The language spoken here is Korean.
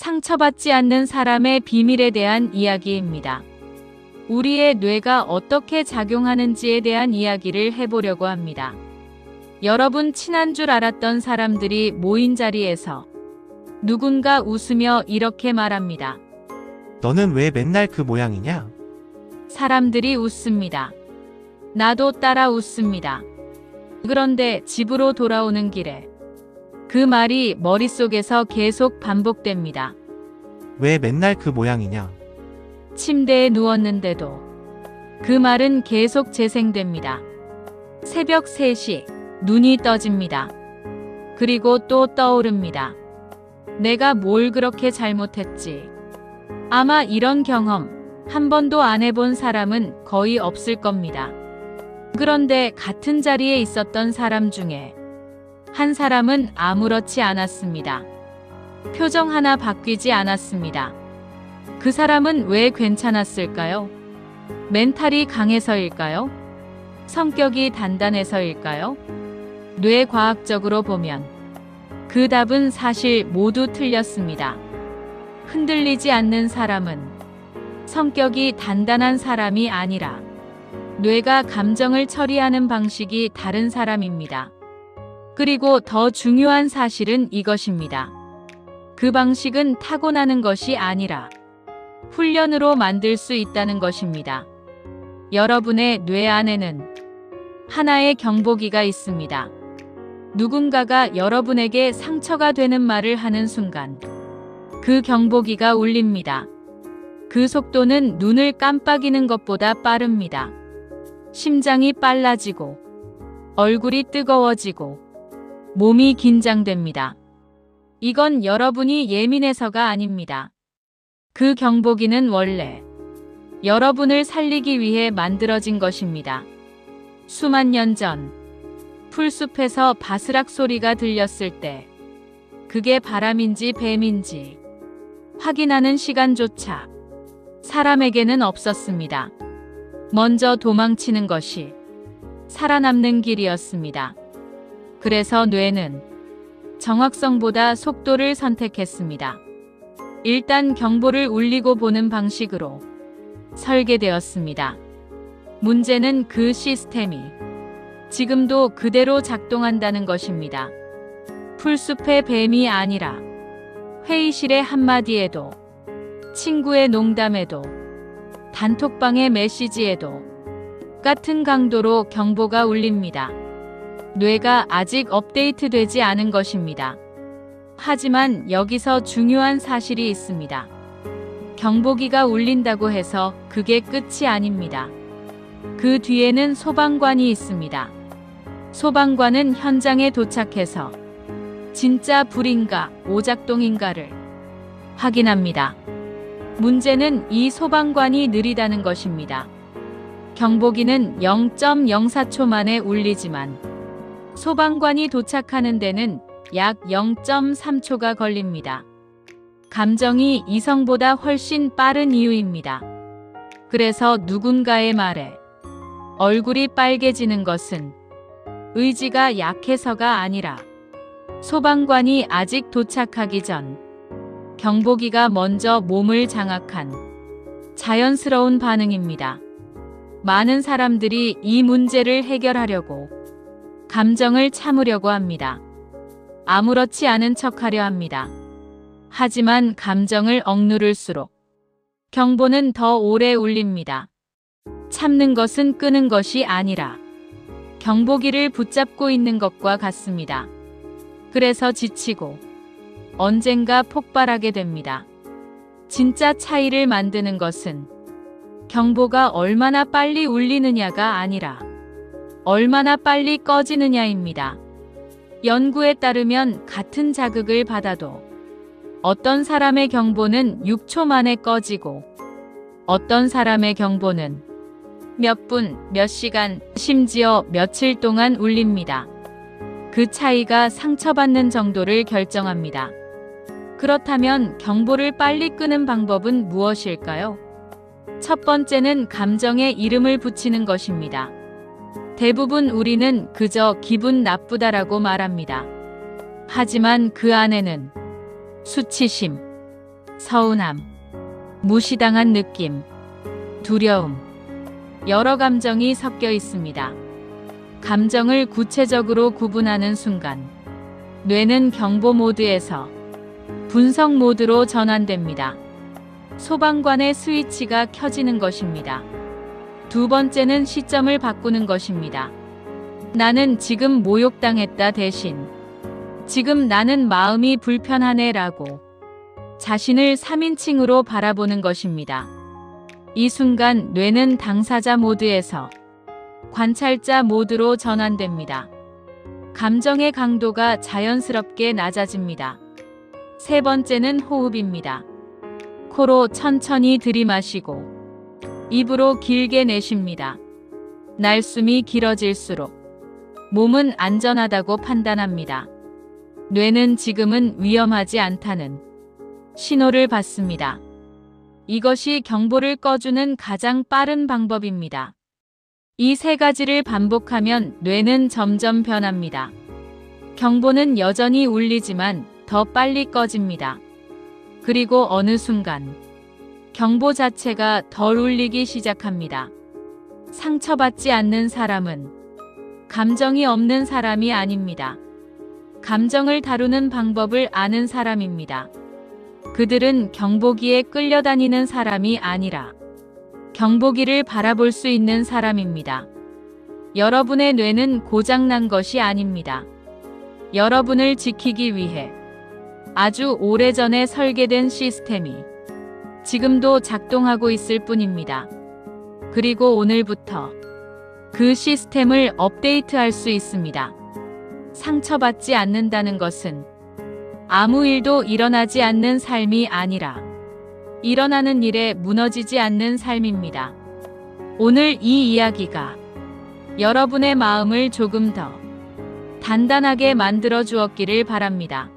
상처받지 않는 사람의 비밀에 대한 이야기입니다. 우리의 뇌가 어떻게 작용하는지에 대한 이야기를 해보려고 합니다. 여러분, 친한 줄 알았던 사람들이 모인 자리에서 누군가 웃으며 이렇게 말합니다. 너는 왜 맨날 그 모양이냐? 사람들이 웃습니다. 나도 따라 웃습니다. 그런데 집으로 돌아오는 길에 그 말이 머릿속에서 계속 반복됩니다. 왜 맨날 그 모양이냐? 침대에 누웠는데도 그 말은 계속 재생됩니다. 새벽 3시, 눈이 떠집니다. 그리고 또 떠오릅니다. 내가 뭘 그렇게 잘못했지? 아마 이런 경험 한 번도 안 해본 사람은 거의 없을 겁니다. 그런데 같은 자리에 있었던 사람 중에 한 사람은 아무렇지 않았습니다. 표정 하나 바뀌지 않았습니다. 그 사람은 왜 괜찮았을까요? 멘탈이 강해서일까요? 성격이 단단해서일까요? 뇌과학적으로 보면 그 답은 사실 모두 틀렸습니다. 흔들리지 않는 사람은 성격이 단단한 사람이 아니라 뇌가 감정을 처리하는 방식이 다른 사람입니다. 그리고 더 중요한 사실은 이것입니다. 그 방식은 타고나는 것이 아니라 훈련으로 만들 수 있다는 것입니다. 여러분의 뇌 안에는 하나의 경보기가 있습니다. 누군가가 여러분에게 상처가 되는 말을 하는 순간 그 경보기가 울립니다. 그 속도는 눈을 깜빡이는 것보다 빠릅니다. 심장이 빨라지고 얼굴이 뜨거워지고 몸이 긴장됩니다. 이건 여러분이 예민해서가 아닙니다. 그 경보기는 원래 여러분을 살리기 위해 만들어진 것입니다. 수만 년 전 풀숲에서 바스락 소리가 들렸을 때 그게 바람인지 뱀인지 확인하는 시간조차 사람에게는 없었습니다. 먼저 도망치는 것이 살아남는 길이었습니다. 그래서 뇌는 정확성보다 속도를 선택했습니다. 일단 경보를 울리고 보는 방식으로 설계되었습니다. 문제는 그 시스템이 지금도 그대로 작동한다는 것입니다. 풀숲의 뱀이 아니라 회의실의 한마디에도, 친구의 농담에도, 단톡방의 메시지에도 같은 강도로 경보가 울립니다. 뇌가 아직 업데이트되지 않은 것입니다. 하지만 여기서 중요한 사실이 있습니다. 경보기가 울린다고 해서 그게 끝이 아닙니다. 그 뒤에는 소방관이 있습니다. 소방관은 현장에 도착해서 진짜 불인가 오작동인가를 확인합니다. 문제는 이 소방관이 느리다는 것입니다. 경보기는 0.04초 만에 울리지만 소방관이 도착하는 데는 약 0.3초가 걸립니다. 감정이 이성보다 훨씬 빠른 이유입니다. 그래서 누군가의 말에 얼굴이 빨개지는 것은 의지가 약해서가 아니라 소방관이 아직 도착하기 전 경보기가 먼저 몸을 장악한 자연스러운 반응입니다. 많은 사람들이 이 문제를 해결하려고 감정을 참으려고 합니다. 아무렇지 않은 척하려 합니다. 하지만 감정을 억누를수록 경보는 더 오래 울립니다. 참는 것은 끄는 것이 아니라 경보기를 붙잡고 있는 것과 같습니다. 그래서 지치고 언젠가 폭발하게 됩니다. 진짜 차이를 만드는 것은 경보가 얼마나 빨리 울리느냐가 아니라 얼마나 빨리 꺼지느냐입니다. 연구에 따르면 같은 자극을 받아도 어떤 사람의 경보는 6초 만에 꺼지고 어떤 사람의 경보는 몇 분, 몇 시간, 심지어 며칠 동안 울립니다. 그 차이가 상처받는 정도를 결정합니다. 그렇다면 경보를 빨리 끄는 방법은 무엇일까요? 첫 번째는 감정에 이름을 붙이는 것입니다. 대부분 우리는 그저 기분 나쁘다라고 말합니다. 하지만 그 안에는 수치심, 서운함, 무시당한 느낌, 두려움, 여러 감정이 섞여 있습니다. 감정을 구체적으로 구분하는 순간, 뇌는 경보 모드에서 분석 모드로 전환됩니다. 소방관의 스위치가 켜지는 것입니다. 두 번째는 시점을 바꾸는 것입니다. 나는 지금 모욕당했다 대신 지금 나는 마음이 불편하네 라고 자신을 3인칭으로 바라보는 것입니다. 이 순간 뇌는 당사자 모드에서 관찰자 모드로 전환됩니다. 감정의 강도가 자연스럽게 낮아집니다. 세 번째는 호흡입니다. 코로 천천히 들이마시고 입으로 길게 내쉽니다. 날숨이 길어질수록 몸은 안전하다고 판단합니다. 뇌는 지금은 위험하지 않다는 신호를 받습니다. 이것이 경보를 꺼주는 가장 빠른 방법입니다. 이 세 가지를 반복하면 뇌는 점점 변합니다. 경보는 여전히 울리지만 더 빨리 꺼집니다. 그리고 어느 순간 경보 자체가 덜 울리기 시작합니다. 상처받지 않는 사람은 감정이 없는 사람이 아닙니다. 감정을 다루는 방법을 아는 사람입니다. 그들은 경보기에 끌려다니는 사람이 아니라 경보기를 바라볼 수 있는 사람입니다. 여러분의 뇌는 고장난 것이 아닙니다. 여러분을 지키기 위해 아주 오래전에 설계된 시스템이 지금도 작동하고 있을 뿐입니다. 그리고 오늘부터 그 시스템을 업데이트할 수 있습니다. 상처받지 않는다는 것은 아무 일도 일어나지 않는 삶이 아니라 일어나는 일에 무너지지 않는 삶입니다. 오늘 이 이야기가 여러분의 마음을 조금 더 단단하게 만들어 주었기를 바랍니다.